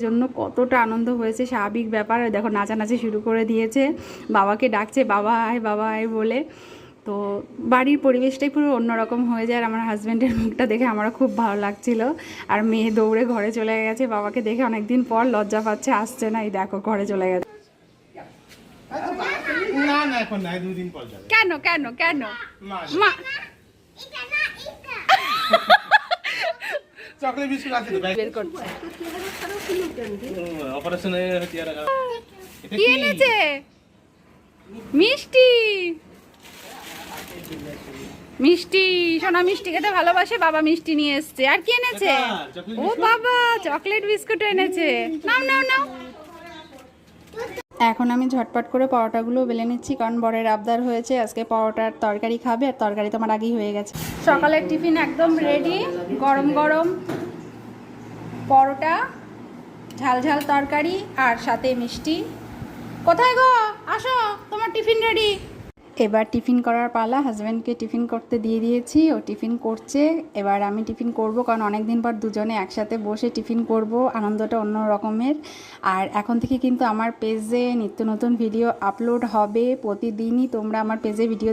জন্য কতটা আনন্দ হয়েছে, স্বাভাবিক ব্যাপার। দেখো নাচানাচি শুরু করে দিয়েছে, বাবাকে ডাকছে বাবা আয় বলে। তো বাড়ির পরিবেশটাই পুরো অন্যরকম হয়ে যায়। আর আমার হাজব্যান্ডের মুখটা দেখে আমারও খুব ভালো লাগছিল। আর মেয়ে দৌড়ে ঘরে চলে গেছে, বাবাকে দেখে অনেকদিন পর লজ্জা পাচ্ছে, আসছে না। এই দেখো ঘরে চলে গেছে। না না এখন না, 2 দিন পর যাবে। কেন কেন কেন মা চকলেট বিস্কুট আছে তো বের করছে। অপারেশনে টিয়ারা এটা কি এনেছে? মিষ্টি। মিষ্টি, সোনা মিষ্টি খেতে ভালোবাসে, বাবা মিষ্টি নিয়ে এসছে। আর কি এনেছে? ও বাবা, চকলেট বিস্কুট এনেছে। নাও নাও নাও। এখন আমি ঝটপট করে পরোটাগুলো বেলে নিচ্ছি, কারণ বরের আবদার হয়েছে আজকে পরোটার তরকারি খাবে। আর তরকারি তোমার আগেই হয়ে গেছে। সকালের টিফিন একদম রেডি। গরম গরম পরোটা, ঝাল ঝাল তরকারি আর সাথে মিষ্টি। কোথায় গো, আসো, তোমার টিফিন রেডি। এবার টিফিন করার পালা। হাজব্যান্ডকে টিফিন করতে দিয়ে দিয়েছি, ও টিফিন করছে। এবার আমি টিফিন করব, কারণ অনেক দিন পর দুজনে একসাথে বসে টিফিন করব, আনন্দটা অন্য রকমের। আর এখন থেকে কিন্তু আমার পেজে নিত্য নতুন ভিডিও আপলোড হবে প্রতিদিনই। তোমরা আমার পেজে ভিডিও